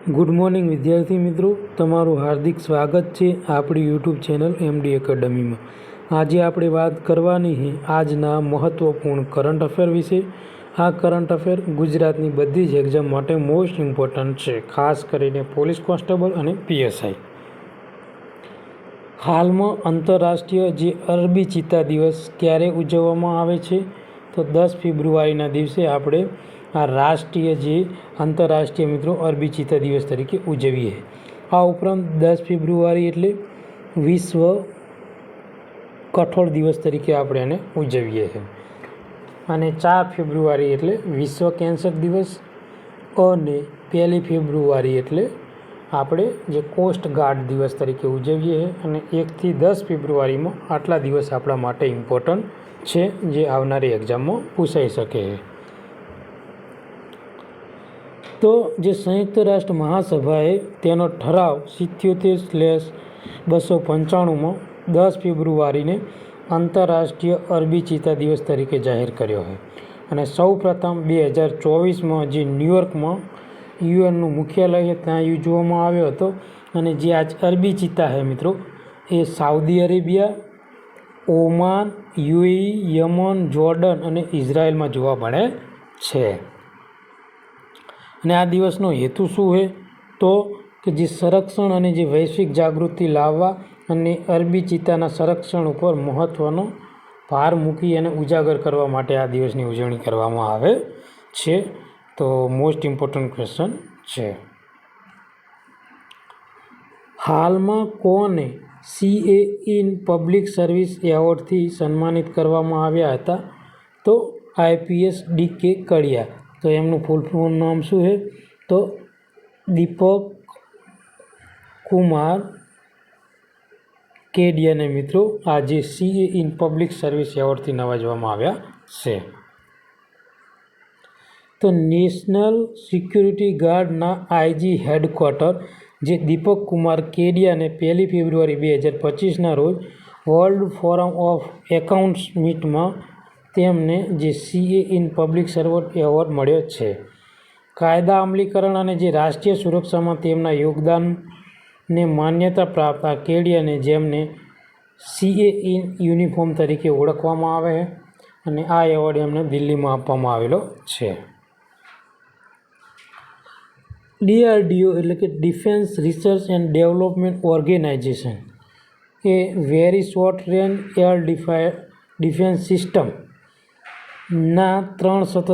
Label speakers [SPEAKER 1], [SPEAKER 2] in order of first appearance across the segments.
[SPEAKER 1] Good morning વિદ્યાર્થી મિત્રો, તમારું હાર્દિક સ્વાગત છે આપણી યુટ્યુબ ચેનલ એમડી એકેડમીમાં। આજે આપણે વાત કરવાની છે આજના મહત્ત્વપૂર્ણ કરંટ અફેર વિશે। આ કરંટ અફેર ગુજરાતની બધી જ એક્ઝામ માટે મોસ્ટ ઇમ્પોર્ટન્ટ છે, ખાસ કરીને પોલીસ કોન્સ્ટેબલ અને પીએસઆઈ। હાલમાં આંતરરાષ્ટ્રીય જે અરબી ચિત્તા દિવસ ક્યારે ઉજવવામાં આવે છે? તો 10 ફેબ્રુઆરીના દિવસે આપણે આ રાષ્ટ્રીય જે આંતરરાષ્ટ્રીય મિત્રો અરબી ચિત્તા દિવસ તરીકે ઉજવીએ। આ ઉપરાંત 10 ફેબ્રુઆરી એટલે વિશ્વ કઠોળ દિવસ તરીકે આપણે એને ઉજવીએ છીએ, અને 4 ફેબ્રુઆરી એટલે વિશ્વ કેન્સર દિવસ, અને 1 ફેબ્રુઆરી એટલે આપણે જે કોસ્ટ ગાર્ડ દિવસ તરીકે ઉજવીએ છીએ। અને 1 થી 10 ફેબ્રુઆરીમાં આટલા દિવસ આપણા માટે ઇમ્પોર્ટન્ટ છે, જે આવનારી એક્ઝામમાં પૂછાઈ શકે છે। તો જે સંયુક્ત રાષ્ટ્ર મહાસભાએ તેનો ઠરાવ 77/295માં 10 ફેબ્રુઆરીને આંતરરાષ્ટ્રીય અરબી ચિત્તા દિવસ તરીકે જાહેર કર્યો છે। અને સૌ પ્રથમ 2024માં જે ન્યૂયોર્કમાં યુએનનું મુખ્યાલય છે ત્યાં યોજવામાં આવ્યો હતો। અને જે આજ અરબી ચિત્તા છે મિત્રો, એ Saudi Arabia, Oman, UAE, Yemen, Jordan અને ઇઝરાયલમાં જોવા મળે છે। અને આ દિવસનો હેતુ શું છે? તો કે જે સંરક્ષણ અને જે વૈશ્વિક જાગૃતિ લાવવા અને અરબી ચિત્તાના સંરક્ષણ ઉપર મહત્ત્વનો ભાર મૂકી અને ઉજાગર કરવા માટે આ દિવસની ઉજવણી કરવામાં આવે છે। તો મોસ્ટ ઇમ્પોર્ટન્ટ ક્વેશ્ચન છે। હાલમાં કોને CA ઇન પબ્લિક સર્વિસ એવોર્ડથી સન્માનિત કરવામાં આવ્યા હતા? તો IPS DK કડિયા। તો એમનું ફૂલ ફોર્મ નામ શું છે? તો દીપક કુમાર કેડિયાને મિત્રો આજે CA ઇન પબ્લિક સર્વિસ એવોર્ડથી નવાજવામાં આવ્યા છે। તો નેશનલ સિક્યુરિટી ગાર્ડના IG હેડક્વાર્ટર જે દીપક કુમાર કેડિયાને 1 ફેબ્રુઆરી 2025ના રોજ વર્લ્ડ ફોરમ ઓફ એકાઉન્ટ્સ મીટમાં તેમને જે CA in public servant award મળ્યો છે। કાયદા અમલીકરણ અને જે રાષ્ટ્રીય સુરક્ષામાં તેમના યોગદાનને માન્યતા પ્રાપ્ત આ કેડિયાને, જેમને CA ઇન યુનિફોર્મ તરીકે ઓળખવામાં આવે છે, અને આ એવોર્ડ એમને દિલ્હીમાં આપવામાં આવેલો છે। DRDO એટલે કે defence research and development organisation એ very short range air defence સિસ્ટમના 3 સતત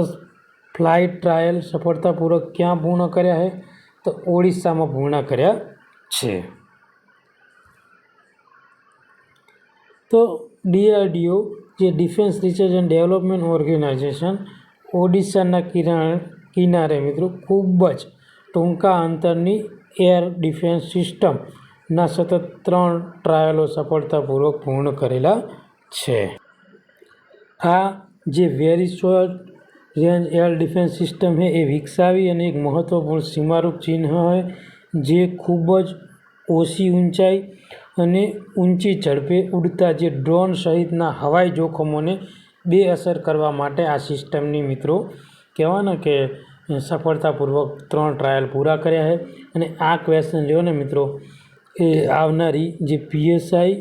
[SPEAKER 1] ફ્લાઇટ ટ્રાયલ સફળતાપૂર્વક ક્યાં પૂર્ણ કર્યા છે? તો ઓડિશામાં પૂર્ણ કર્યા છે। તો DRDO જે defence research and development organisation ઓડિશાના કિનારે મિત્રો ખૂબ જ ટૂંકા અંતરની એર ડિફેન્સ સિસ્ટમના સતત 3 ટ્રાયલો સફળતાપૂર્વક પૂર્ણ કરેલા છે। આ જે very short range air defence system છે એ વિકસાવી અને એક મહત્ત્વપૂર્ણ સીમારૂપ ચિહ્ન છે, જે ખૂબ જ ઓછી ઊંચાઈ અને ઊંચી ઝડપે ઉડતા જે ડ્રોન સહિતના હવાઈ જોખમોને બેઅસર કરવા માટે આ સિસ્ટમની મિત્રો કહેવાય ને કે સફળતાપૂર્વક 3 ટ્રાયલ પૂરા કર્યા છે। અને આ ક્વેશ્ચન લ્યો ને મિત્રો, એ આવનારી જે પીએસઆઈ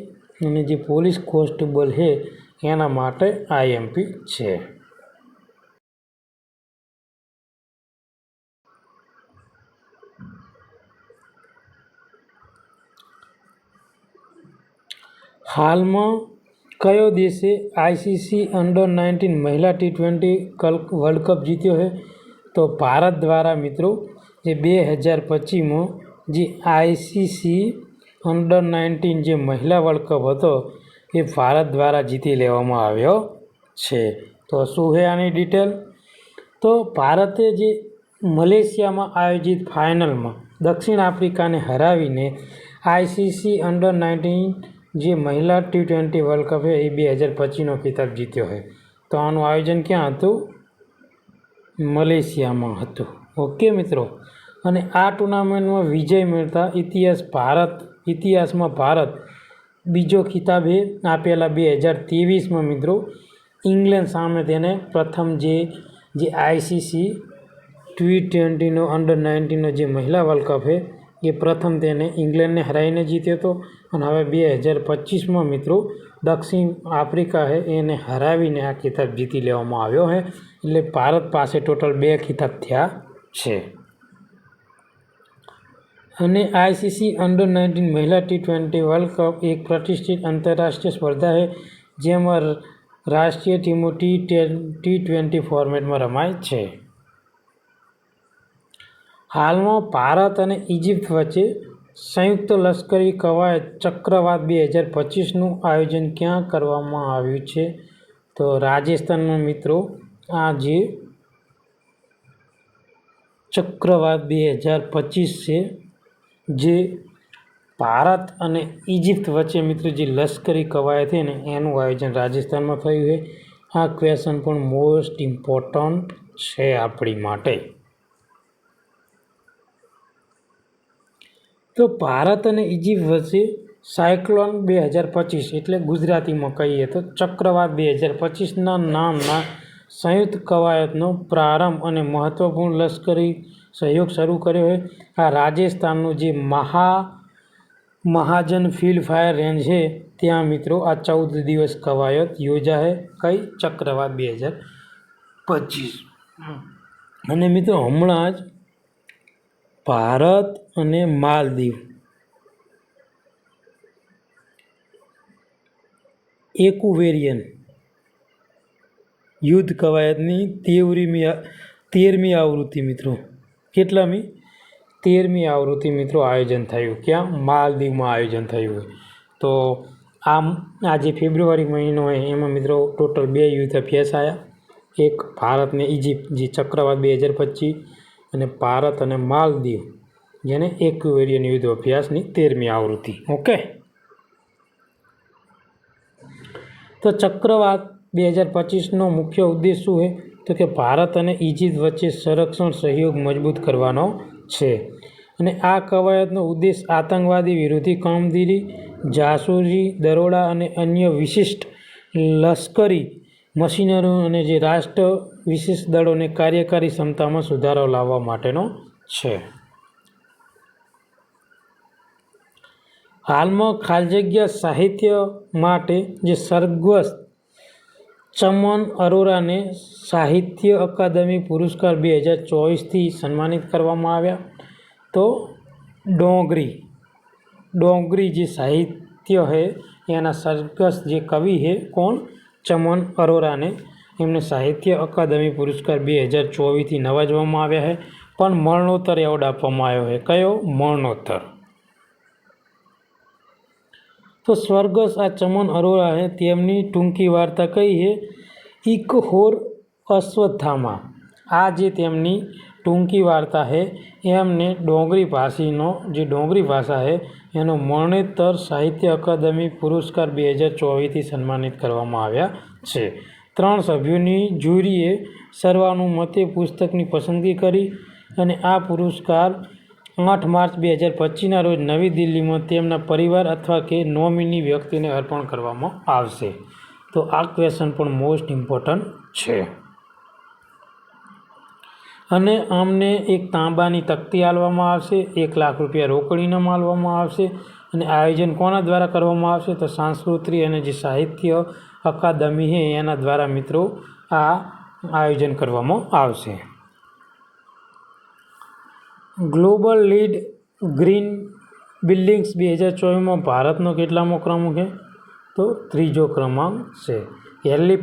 [SPEAKER 1] અને જે પોલીસ કોન્સ્ટેબલ છે એના માટે IMP છે। હાલમાં કયો દેશે ICC અંડર-19 મહિલા T20 વર્લ્ડ કપ જીત્યો છે? તો ભારત દ્વારા મિત્રો જે 2025માં જે ICC અંડર-19 જે મહિલા વર્લ્ડ કપ હતો એ ભારત દ્વારા જીતી લેવામાં આવ્યો છે। તો શું છે આની ડિટેલ? તો ભારતે જે મલેશિયામાં આયોજિત ફાઇનલમાં દક્ષિણ આફ્રિકાને હરાવીને ICC અંડર-19 જે મહિલા T20 વર્લ્ડ કપ છે એ 2025નો ખિતાબ જીત્યો છે। તો આનું આયોજન ક્યાં હતું? મલેશિયામાં હતું। ઓકે મિત્રો, અને આ ટુર્નામેન્ટમાં વિજય મેળવતા ઇતિહાસમાં ભારત બીજો ખિતાબ એ આપેલા 2023માં મિત્રો ઇંગ્લેન્ડ સામે તેને પ્રથમ જે ICC T20નો અંડર-19નો જે મહિલા વર્લ્ડ કપ છે એ પ્રથમ તેને ઇંગ્લેન્ડને હરાવીને જીત્યો હતો અને હવે 2025માં મિત્રો દક્ષિણ આફ્રિકા છે એને હરાવીને આ ખિતાબ જીતી લેવામાં આવ્યો છે. એટલે ભારત પાસે ટોટલ 2 ખિતાબ થયા છે. અને આઈસીસી અંડર-19 મહિલા T20 વર્લ્ડ કપ એક પ્રતિષ્ઠિત આંતરરાષ્ટ્રીય સ્પર્ધા છે જેમાં રાષ્ટ્રીય ટીમો T20 ફોર્મેટમાં રમાય છે. હાલમાં ભારત અને ઇજિપ્ત વચ્ચે સંયુક્ત લશ્કરી કવાયત ચક્રવાત 2025નું આયોજન ક્યાં કરવામાં આવ્યું છે? તો રાજસ્થાનમાં મિત્રો આ જે ચક્રવાત 2025 છે જે ભારત અને ઇજિપ્ત વચ્ચે મિત્રો જે લશ્કરી કવાયત છે ને એનું આયોજન રાજસ્થાનમાં થયું છે. આ ક્વેશ્ચન પણ મોસ્ટ ઇમ્પોર્ટન્ટ છે આપણી માટે. તો ભારત અને ઇજિપ્ત વચ્ચે સાયક્લોન 2025 એટલે ગુજરાતીમાં કહીએ તો ચક્રવાત 2025ના નામના સંયુક્ત કવાયતનો પ્રારંભ અને મહત્વપૂર્ણ લશ્કરી સહયોગ શરૂ કર્યો છે. આ રાજસ્થાનનું જે મહાજન ફિલ્ડ ફાયર રેન્જ છે ત્યાં મિત્રો આ 14 દિવસ કવાયત યોજાશે. કઈ? ચક્રવાત 2025. અને મિત્રો હમણાં જ ભારત અને માલદીવ એક્યુવેરિયન યુદ્ધ કવાયતની 13મી આવૃત્તિ મિત્રો. કેટલામી? 13મી આવૃત્તિ મિત્રો આયોજન થયું. ક્યાં? માલદીવમાં આયોજન થયું. તો આ જે ફેબ્રુઆરી મહિનો હોય એમાં મિત્રો ટોટલ 2 યુદ્ધ અભ્યાસ આવ્યા. એક ભારત ને ઇજિપ્ત જે ચક્રવાત 2025 અને ભારત અને માલદીવ જેને એક્યુવેરિયન યુદ્ધ અભ્યાસની 13મી આવૃત્તિ. ઓકે. તો ચક્રવાત 2025નો મુખ્ય ઉદ્દેશ શું છે? તો કે ભારત અને ઇજિપ્ત વચ્ચે સંરક્ષણ સહયોગ મજબૂત કરવાનો છે. અને આ કવાયતનો ઉદ્દેશ આતંકવાદી વિરોધી કામગીરી, જાસૂસી, દરોડા અને અન્ય વિશિષ્ટ લશ્કરી મશીનરી અને જે રાષ્ટ્ર વિશેષ દળોને કાર્યકારી ક્ષમતામાં સુધારો લાવવા માટેનો છે. હાલમાં ખાલી જગ્યા સાહિત્ય માટે જે સ્વર્ગસ્થ ચમન અરોરાને સાહિત્ય અકાદમી પુરસ્કાર 2024થી સન્માનિત કરવામાં આવ્યા. તો ડોંગરી જે સાહિત્ય છે એના સ્વર્ગસ્થ જે કવિ છે કોણ? ચમન અરોરાને એમને સાહિત્ય અકાદમી પુરસ્કાર 2024થી નવાજવામાં આવ્યા છે. પણ મરણોત્તર એવોર્ડ આપવામાં આવ્યો છે. કયો? મરણોત્તર. તો સ્વર્ગસ્થ આ ચમન અરોરા છે તેમની ટૂંકી વાર્તા કઈ છે? એક હોર અશ્વત્થામા. આ જે તેમની ટૂંકી વાર્તા છે એમને ડોંગરી ભાષા છે એનો મરણોત્તર સાહિત્ય અકાદમી પુરસ્કાર 2024થી સન્માનિત કરવામાં આવ્યા છે. 3 સભ્યોની જ્યુરીએ સર્વાનુમતે પુસ્તકની પસંદગી કરી અને આ પુરસ્કાર 8 માર્ચ 2025ના રોજ નવી દિલ્હીમાં તેમના પરિવાર અથવા કે નોમિની વ્યક્તિને અર્પણ કરવામાં આવશે. તો આ ક્વેશ્ચન પણ મોસ્ટ ઇમ્પોર્ટન્ટ છે. અને અમને એક તાંબાની તકતી આપવામાં આવશે, 1 લાખ રૂપિયા રોકડ ઇનામ આપવામાં આવશે. અને આયોજન કોના દ્વારા કરવામાં આવશે? તો સાંસ્કૃતિક અને જે સાહિત્ય અકાદમી છે એના દ્વારા મિત્રો આ આયોજન કરવામાં આવશે. ગ્લોબલ લીડ ગ્રીન બિલ્ડિંગ્સ 2024માં ભારતનો કેટલામો ક્રમાંક છે? તો 3જો ક્રમાંક છે. હેલી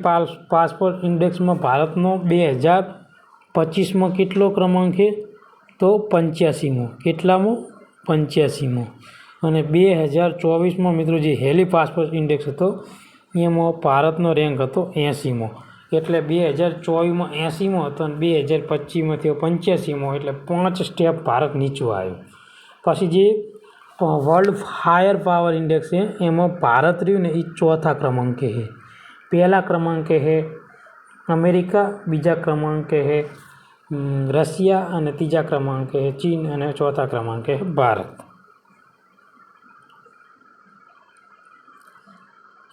[SPEAKER 1] પાસપોર્ટ ઇન્ડેક્સમાં ભારતનો 2025માં કેટલો ક્રમાંક છે? તો 85મો. કેટલામો? 85મો. અને 2024માં મિત્રો જે હેલી પાસપોર્ટ ઇન્ડેક્સ હતો એમાં ભારતનો રેન્ક હતો 80મો. એટલે 2024માં 80મો હતો અને 2025માં થયો 85મો. એટલે 5 સ્ટેપ ભારત નીચું આવ્યું. પછી જે વર્લ્ડ ફાયર પાવર ઇન્ડેક્સ છે એમાં ભારત રહ્યું ને એ 4થા ક્રમાંકે છે. પહેલા ક્રમાંકે છે અમેરિકા, બીજા ક્રમાંકે છે રશિયા અને ત્રીજા ક્રમાંકે છે ચીન અને ચોથા ક્રમાંકે છે ભારત.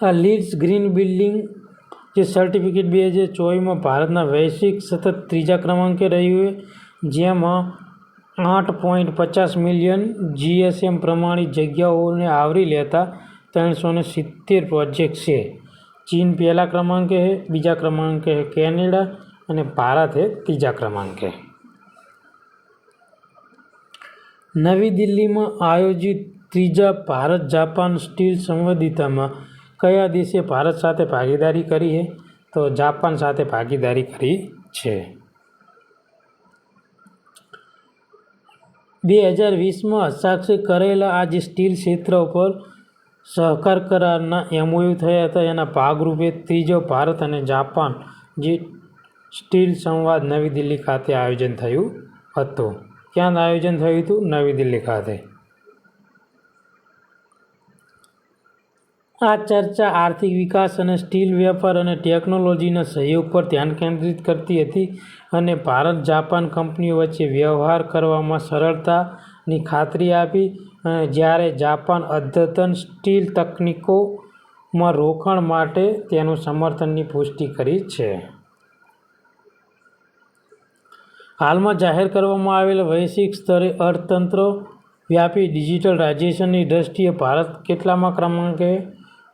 [SPEAKER 1] આ લીડ્સ ગ્રીન બિલ્ડિંગ જે સર્ટિફિકેટ 2024માં ભારતના વૈશ્વિક સતત 3જા ક્રમાંકે રહ્યું છે. જેમાં 8.50 મિલિયન GSM પ્રમાણિત જગ્યાઓને આવરી લેતા 370 પ્રોજેક્ટ છે. ચીન પહેલા ક્રમાંકે છે, બીજા ક્રમાંકે છે કેનેડા અને ભારત છે ત્રીજા ક્રમાંકે. નવી દિલ્હીમાં આયોજિત ત્રીજા ભારત જાપાન સ્ટીલ સંવાદિતામાં કયા દેશે ભારત સાથે ભાગીદારી કરી છે? તો જાપાન સાથે ભાગીદારી કરી છે. 2020માં હસ્તાક્ષર કરેલા આ જે સ્ટીલ ક્ષેત્ર પર સહકાર કરારના MOU થયા હતા, એના ભાગરૂપે ત્રીજો ભારત અને જાપાન જે સ્ટીલ સંવાદ નવી દિલ્હી ખાતે આયોજન થયું હતું. ક્યાં આયોજન થયું હતું? નવી દિલ્હી ખાતે. આ ચર્ચા આર્થિક વિકાસ અને સ્ટીલ વેપાર અને ટેકનોલોજીના સહયોગ પર ધ્યાન કેન્દ્રિત કરતી હતી અને ભારત જાપાન કંપનીઓ વચ્ચે વ્યવહાર કરવામાં સરળતાની ખાતરી આપી, અને જ્યારે જાપાન અદ્યતન સ્ટીલ તકનીકોમાં રોકાણ માટે તેનું સમર્થનની પુષ્ટિ કરી છે. હાલમાં જાહેર કરવામાં આવેલા વૈશ્વિક સ્તરે અર્થતંત્ર વ્યાપી ડિજિટલાઇઝેશનની દ્રષ્ટિએ ભારત કેટલામાં ક્રમાંકે?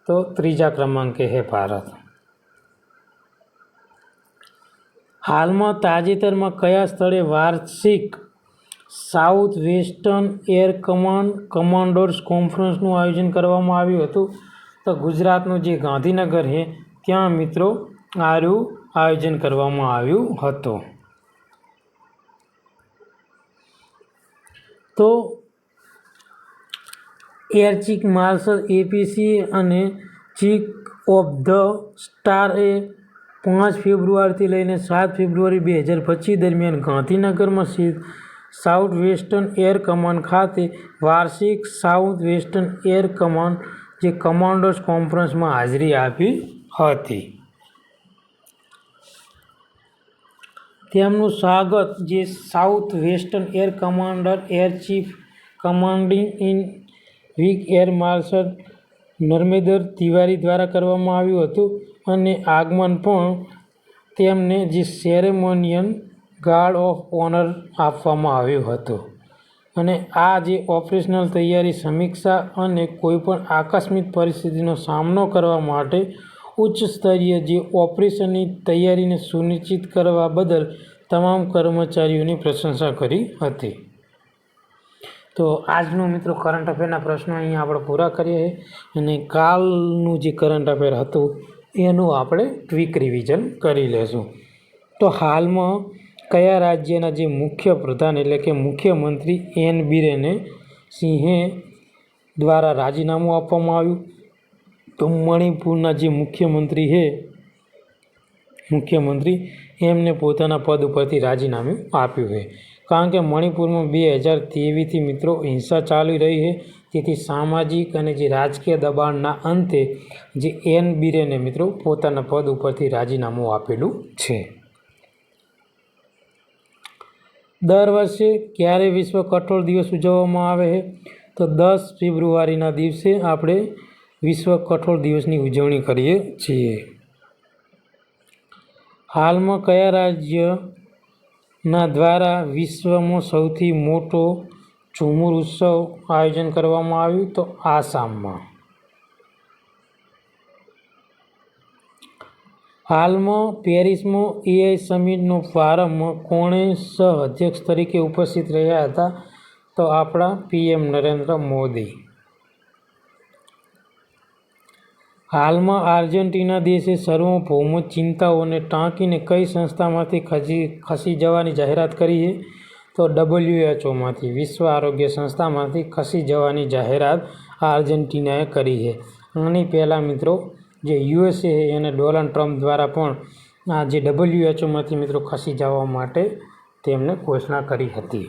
[SPEAKER 1] તો ત્રીજા ક્રમાંકે છે ભારત. હાલમાં તાજેતરમાં કયા સ્થળે વાર્ષિક south western air command commanders કોન્ફરન્સનું આયોજન કરવામાં આવ્યું હતું? તો ગુજરાતનું જે ગાંધીનગર છે ત્યાં મિત્રો આનું આયોજન કરવામાં આવ્યું હતું. તો એર ચીફ માર્શલ APC અને ચીફ ઓફ ધ સ્ટાફએ 5 ફેબ્રુઆરીથી લઈને 7 ફેબ્રુઆરી 2025 દરમિયાન ગાંધીનગરમાં સાઉથ વેસ્ટર્ન એર કમાન્ડ ખાતે વાર્ષિક સાઉથ વેસ્ટર્ન એર કમાન્ડ જે કમાન્ડર્સ કોન્ફરન્સમાં હાજરી આપી હતી. તેમનું સ્વાગત જે south western air commander air chief commanding in week air marshal Narmender Tiwari દ્વારા કરવામાં આવ્યું હતું, અને આગમન પણ તેમને જે સેરેમોનિયલ ગાર્ડ ઓફ ઓનર આપવામાં આવ્યું હતું. અને આ જે ઓપરેશનલ તૈયારી સમીક્ષા અને કોઈપણ આકસ્મિક પરિસ્થિતિનો સામનો કરવા માટે ઉચ્ચ સ્તરીય જે ઓપરેશનની તૈયારીને સુનિશ્ચિત કરવા બદલ તમામ કર્મચારીઓની પ્રશંસા કરી હતી. તો આજનું મિત્રો કરંટ અફેરના પ્રશ્નો અહીંયા આપણે પૂરા કરીએ અને કાલનું જે કરંટ અફેર હતું એનું આપણે ક્વિક રિવિઝન કરી લેશું. તો હાલમાં કયા રાજ્યના જે મુખ્ય પ્રધાન એટલે કે મુખ્યમંત્રી N બિરેન સિંહે દ્વારા રાજીનામું આપવામાં આવ્યું? તો મણિપુરના જે મુખ્યમંત્રી એમને પોતાના પદ ઉપરથી રાજીનામું આપ્યું છે, કારણ કે મણિપુરમાં 2023થી મિત્રો હિંસા ચાલી રહી છે. તેથી સામાજિક અને જે રાજકીય દબાણના અંતે જે N બિરેને મિત્રો પોતાના પદ ઉપરથી રાજીનામું આપેલું છે. દર વર્ષે ક્યારે વિશ્વ કઠોળ દિવસ ઉજવવામાં આવે છે? તો 10 ફેબ્રુઆરીના દિવસે આપણે વિશ્વ કઠોળ દિવસની ઉજવણી કરીએ છીએ. હાલમાં કયા રાજ્યના દ્વારા વિશ્વમાં સૌથી મોટો ઝુમુર ઉત્સવ આયોજન કરવામાં આવ્યું? તો આસામમાં. હાલમાં પેરિસમાં AI સમિટનો પ્રારંભમાં કોણે સહ અધ્યક્ષ તરીકે ઉપસ્થિત રહ્યા હતા? તો આપણા PM નરેન્દ્ર મોદી. હાલમાં આર્જેન્ટિના દેશે સાર્વભૌમ ચિંતાઓને ટાંકીને કઈ સંસ્થામાંથી ખસી જવાની જાહેરાત કરી છે? તો WHOમાંથી, વિશ્વ આરોગ્ય સંસ્થામાંથી ખસી જવાની જાહેરાત આર્જેન્ટિનાએ કરી છે. આની પહેલાં મિત્રો જે USA અને ડોનાલ્ડ ટ્રમ્પ દ્વારા પણ આ જે WHOમાંથી મિત્રો ખસી જવા માટે તેમને ઘોષણા કરી હતી.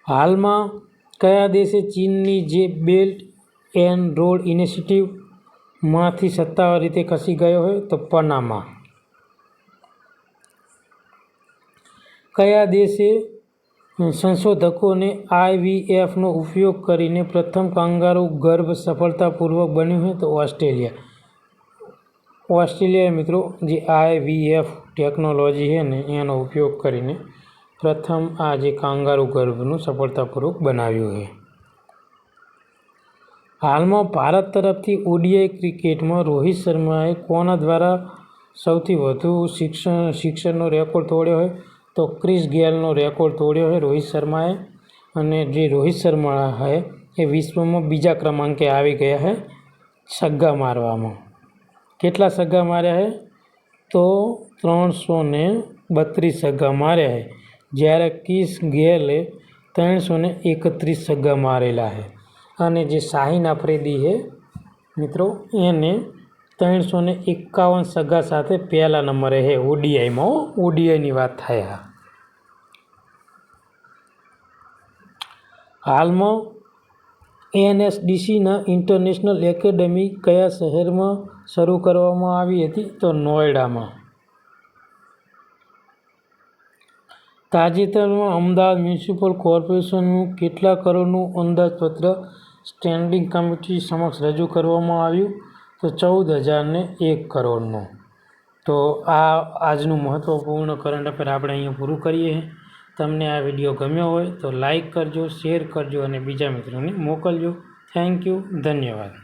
[SPEAKER 1] હાલમાં કયા દેશે ચીનની જે બેલ્ટ એન્ડ રોડ ઇનિશિયેટિવમાંથી સત્તાવાર રીતે ખસી ગયો હોય? તો પનામા. કયા દેશે સંશોધકોને IVFનો ઉપયોગ કરીને પ્રથમ કાંગારૂ ગર્ભ સફળતાપૂર્વક બન્યું હોય? તો ઓસ્ટ્રેલિયાએ મિત્રો જે IVF ટેકનોલોજી છે ને એનો ઉપયોગ કરીને પ્રથમ આ જે કાંગારૂ ગર્ભનું સફળતાપૂર્વક બનાવ્યું છે. હાલમાં ભારત તરફથી ઓડીઆઈ ક્રિકેટમાં રોહિત શર્માએ કોના દ્વારા સૌથી વધુ સિક્સરનો રેકોર્ડ તોડ્યો હોય? તો ક્રિસ ગેલનો રેકોર્ડ તોડ્યો છે રોહિત શર્માએ. અને જે રોહિત શર્મા છે એ વિશ્વમાં બીજા ક્રમાંકે આવી ગયા છે છગ્ગા મારવામાં. કેટલા છગ્ગા માર્યા છે? તો 332 છગ્ગા માર્યા છે, જ્યારે ક્રિસ ગેલે 331 છગ્ગા મારેલા છે. અને જે શાહીન આફ્રિદી છે મિત્રો, એને 351 છગ્ગા સાથે પહેલા નંબરે છે ઓડીઆઈમાં. ઓડીઆઈની વાત થાય. હાલમાં એનએસડીસીના ઇન્ટરનેશનલ એકેડમી કયા શહેરમાં શરૂ કરવામાં આવી હતી? તો નોઈડામાં. તાજેતરમાં અમદાવાદ મ્યુનિસિપલ કોર્પોરેશનનું કેટલા કરોડનું અંદાજપત્ર સ્ટેન્ડિંગ કમિટી સમક્ષ રજૂ કરવામાં આવ્યું? તો 14,001 કરોડનું. તો આ આજનું મહત્ત્વપૂર્ણ કરંટ અફેર આપણે અહીંયા પૂરું કરીએ. તમને આ વિડીયો ગમ્યો હોય તો લાઈક કરજો, શેર કરજો અને બીજા મિત્રોને મોકલજો. Thank you. ધન્યવાદ.